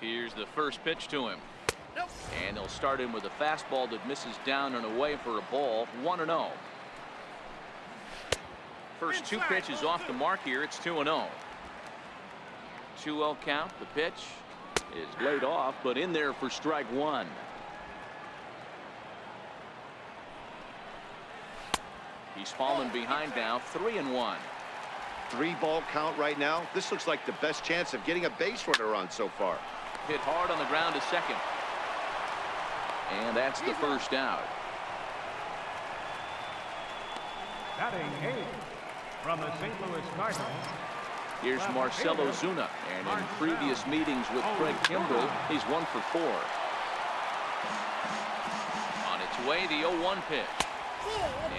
Here's the first pitch to him. And they'll start him with a fastball that misses down and away for a ball. 1-0. First two pitches off the mark here. It's 2-0. 2-0 count. The pitch is laid off, but in there for strike one. He's fallen behind now. 3-1. 3-ball count right now. This looks like the best chance of getting a base runner on so far. Hit hard on the ground to second. And that's the first out. Batting eighth from the St. Louis Cardinals. Here's Marcell Ozuna, and in previous meetings with Craig Kimbrell, he's 1 for 4. On its way, the 0-1 pitch.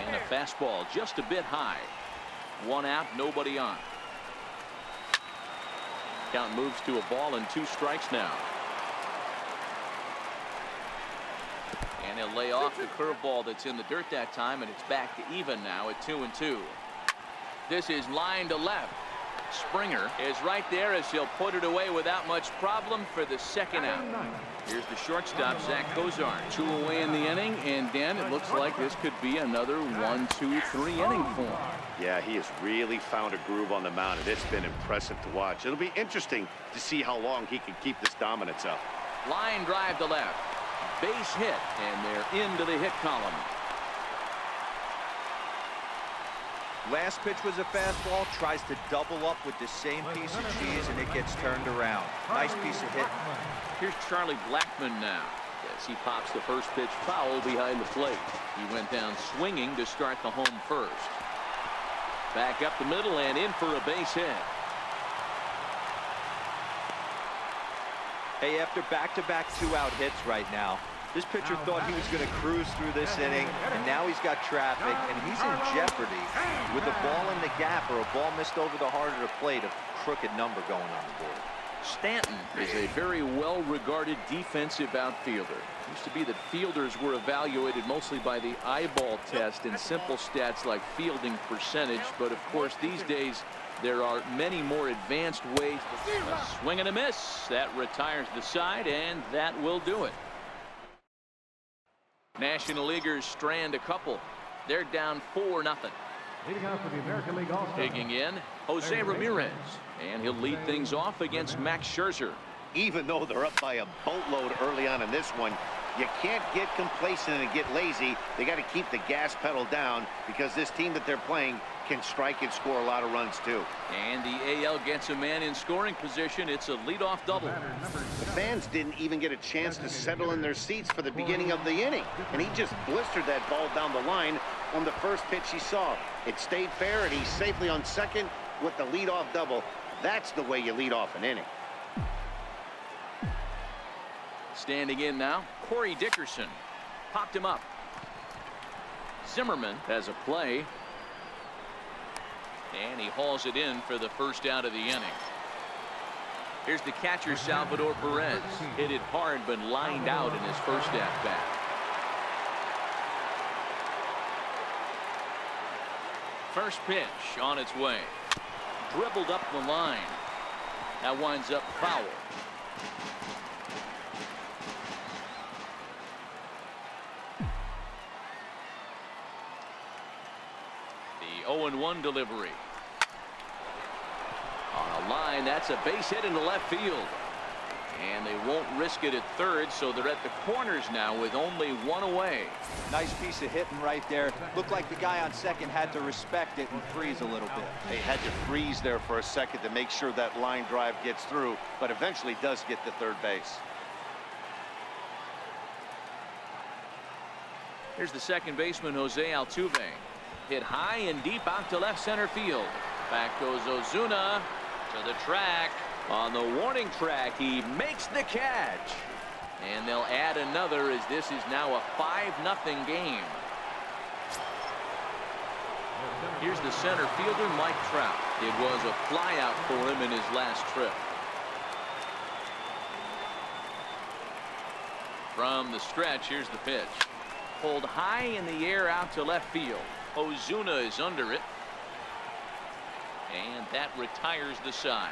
And a fastball just a bit high. 1 out, nobody on. Count moves to a ball and 2 strikes now. And he'll lay off the curveball that's in the dirt that time, and it's back to even now at 2-2. This is line to left. Springer is right there as he'll put it away without much problem for the second out. Here's the shortstop, Zach Cozart. 2 away in the inning, and Dan, it looks like this could be another 1, 2, 3 inning for him. Yeah, he has really found a groove on the mound, and it's been impressive to watch. It'll be interesting to see how long he can keep this dominance up. Line drive to left. Base hit, and they're into the hit column. Last pitch was a fastball, tries to double up with the same piece of cheese, and it gets turned around. Nice piece of hit. Here's Charlie Blackmon now as he pops the first pitch foul behind the plate. He went down swinging to start the home first. Back up the middle and in for a base hit. Hey, after back-to-back 2-out hits right now, this pitcher thought he was going to cruise through this inning, and now he's got traffic, and he's in jeopardy with a ball in the gap or a ball missed over the heart of the plate, a crooked number going on the board. Stanton is a very well-regarded defensive outfielder. It used to be that fielders were evaluated mostly by the eyeball test and simple stats like fielding percentage, but of course these days there are many more advanced ways. A swing and a miss. That retires the side, and that will do it. National Leaguers strand a couple. They're down 4-0. Leading off for the American League All-Star. Digging in, Jose Ramirez. And he'll lead things off against Max Scherzer. Even though they're up by a boatload early on in this one, you can't get complacent and get lazy. They got to keep the gas pedal down because this team that they're playing can strike and score a lot of runs too. And the AL gets a man in scoring position. It's a leadoff double. The fans didn't even get a chance to settle in their seats for the beginning of the inning, and he just blistered that ball down the line on the first pitch he saw. It stayed fair, and he's safely on second with the leadoff double. That's the way you lead off an inning. Standing in now, Corey Dickerson popped him up. Zimmerman has a play. And he hauls it in for the first out of the inning. Here's the catcher, Salvador Perez. Hit it hard, but lined out in his first at-bat. First pitch on its way. Dribbled up the line. That winds up foul. The 0-1 delivery. On a line, that's a base hit into left field. And they won't risk it at third, so they're at the corners now with only 1 away. Nice piece of hitting right there. Looked like the guy on second had to respect it and freeze a little bit. They had to freeze there for a second to make sure that line drive gets through, but eventually does get to third base. Here's the second baseman, Jose Altuve. Hit high and deep out to left center field. Back goes Ozuna to the track. On the warning track, he makes the catch. And they'll add another as this is now a 5-0 game. Here's the center fielder, Mike Trout. It was a flyout for him in his last trip. From the stretch, here's the pitch. Pulled high in the air out to left field. Ozuna is under it. And that retires the side.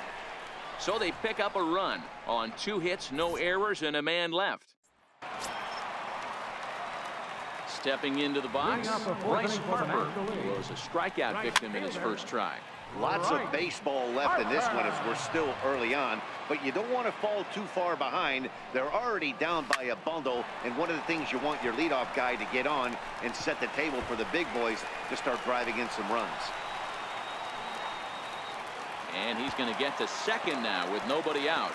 So they pick up a run on 2 hits, no errors, and a man left. Stepping into the box, Bryce Harper, who was a strikeout victim in his first try. Lots of baseball left in this one as we're still early on, but you don't want to fall too far behind. They're already down by a bundle, and one of the things you want your leadoff guy to get on and set the table for the big boys to start driving in some runs. And he's going to get to second now with nobody out.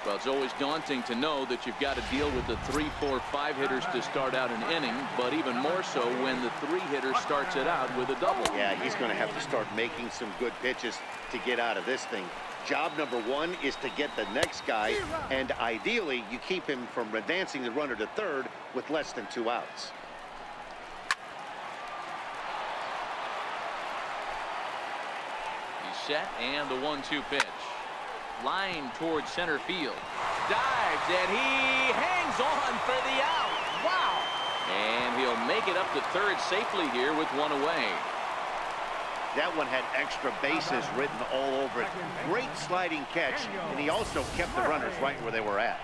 Well, it's always daunting to know that you've got to deal with the 3, 4, 5 hitters to start out an inning, but even more so when the 3 hitter starts it out with a double. Yeah, he's going to have to start making some good pitches to get out of this thing. Job number 1 is to get the next guy, and ideally you keep him from advancing the runner to third with less than 2 outs. He's set, and the 1-2 pitch. Line towards center field. Dives, and he hangs on for the out. Wow. And he'll make it up to third safely here with 1 away. That one had extra bases written all over it. Great sliding catch, and he also kept the runners right where they were at.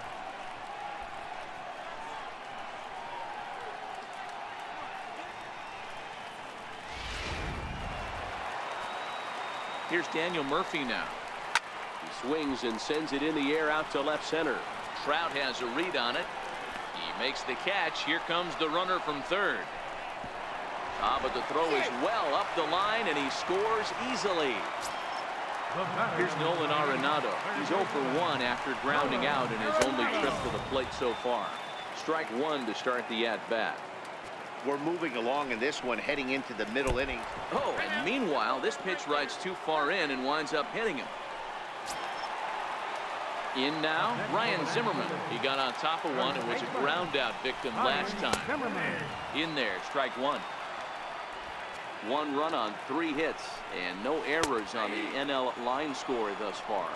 Here's Daniel Murphy now. He swings and sends it in the air out to left center. Trout has a read on it. He makes the catch. Here comes the runner from third. But the throw is well up the line, and he scores easily. Here's Nolan Arenado. He's 0 for 1 after grounding out in his only trip to the plate so far. Strike 1 to start the at-bat. We're moving along in this one, heading into the middle inning. Oh, and meanwhile, this pitch rides too far in and winds up hitting him. In now, Ryan Zimmerman. He got on top of one and was a ground out victim last time. In there, strike 1. 1 run on 3 hits and no errors on the NL line score thus far.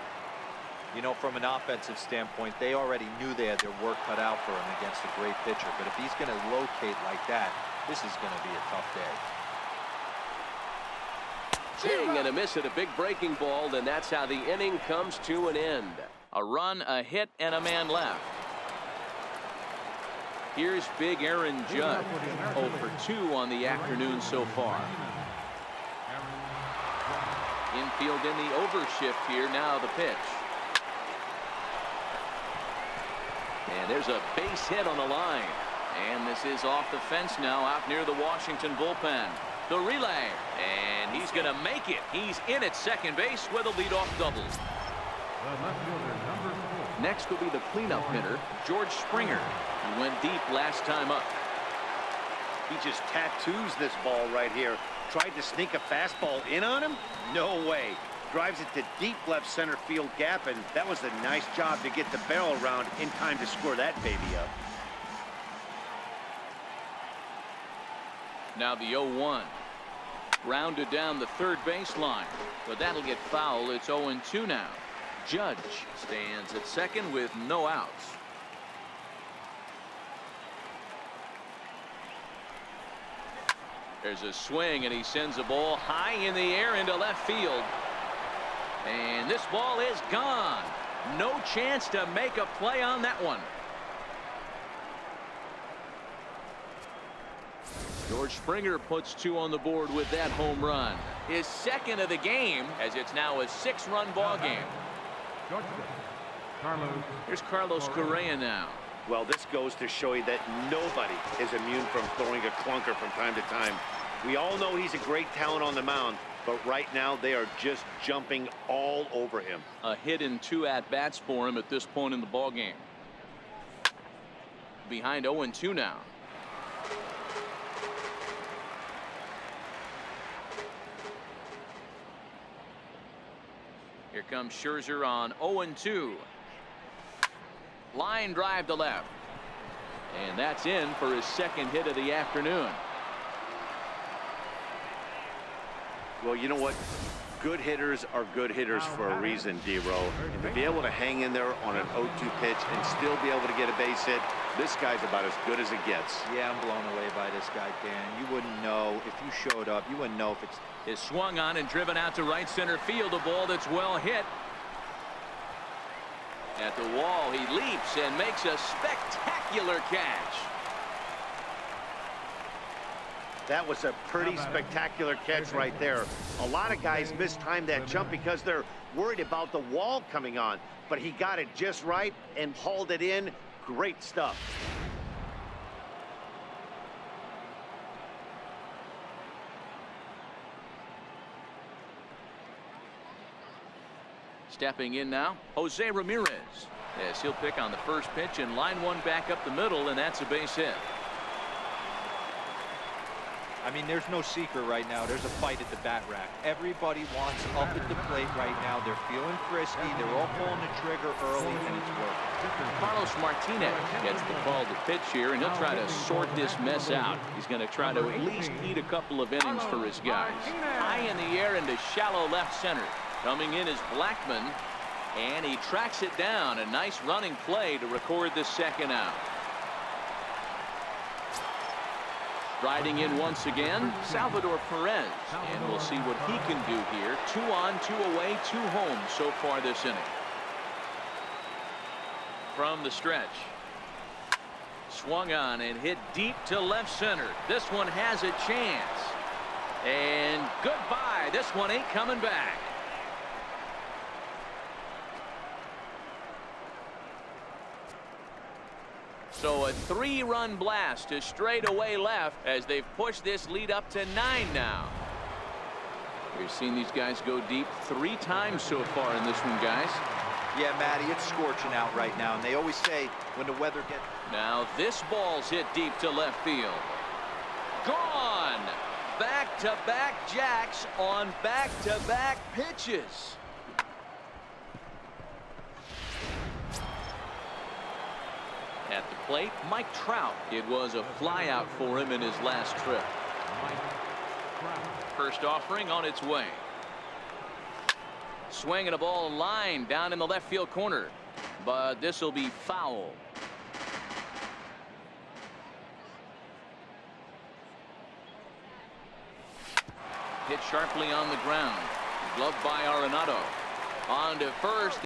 You know, from an offensive standpoint, they already knew they had their work cut out for him against a great pitcher. But if he's going to locate like that, this is going to be a tough day. Swing and a miss at a big breaking ball, and that's how the inning comes to an end. A run, a hit, and a man left. Here's big Aaron Judge, 0 for 2 on the afternoon so far. Infield in the overshift here. Now the pitch. And there's a base hit on the line. And this is off the fence now out near the Washington bullpen. The relay. And he's going to make it. He's in at second base with a leadoff double. Next will be the cleanup hitter, George Springer. He went deep last time up. He just tattoos this ball right here. Tried to sneak a fastball in on him? No way. Drives it to deep left center field gap, and that was a nice job to get the barrel around in time to score that baby up. Now the 0-1. Grounded down the third baseline, but that'll get foul. It's 0-2 now. Judge stands at second with no outs. There's a swing, and he sends a ball high in the air into left field. And this ball is gone. No chance to make a play on that one. George Springer puts 2 on the board with that home run. His second of the game, as it's now a 6-run ball game. Here's Carlos Correa now. Well, this goes to show you that nobody is immune from throwing a clunker from time to time. We all know he's a great talent on the mound, but right now they are just jumping all over him. A hit in 2 at-bats for him at this point in the ball game. Behind 0-2 now. Here comes Scherzer on 0-2. Line drive to left. And that's in for his second hit of the afternoon. Well, you know what? Good hitters are good hitters for a reason, D-Row. And to be able to hang in there on an 0-2 pitch and still be able to get a base hit, this guy's about as good as it gets. Yeah, I'm blown away by this guy, Dan. You wouldn't know if you showed up. You wouldn't know if it's... Is swung on and driven out to right center field. A ball that's well hit. At the wall, he leaps and makes a spectacular catch. That was a pretty spectacular catch right there. A lot of guys mistime that jump because they're worried about the wall coming on. But he got it just right and hauled it in. Great stuff. Stepping in now, Jose Ramirez. Yes, he'll pick on the first pitch and line one back up the middle, and that's a base hit. I mean, there's no secret right now. There's a fight at the bat rack. Everybody wants up at the plate right now. They're feeling frisky. They're all pulling the trigger early, and it's working. Carlos Martinez gets the call to pitch here, and he'll try to sort this mess out. He's going to try to at least eat a couple of innings for his guys. High in the air into shallow left center. Coming in is Blackman, and he tracks it down. A nice running play to record the second out. Riding in once again, Salvador Perez, and we'll see what he can do here. 2 on, 2 away, 2 home so far this inning. From the stretch, swung on and hit deep to left center. This one has a chance, and goodbye. This one ain't coming back. So a 3-run blast to straightaway left as they've pushed this lead up to 9 now. We've seen these guys go deep 3 times so far in this one, guys. Yeah, Matty, it's scorching out right now, and they always say when the weather gets... Now this ball's hit deep to left field. Gone! Back-to-back jacks on back-to-back pitches. At the plate, Mike Trout. It was a flyout for him in his last trip. First offering on its way. Swinging a ball line down in the left field corner, but this will be foul. Hit sharply on the ground. Gloved by Arenado. On to first.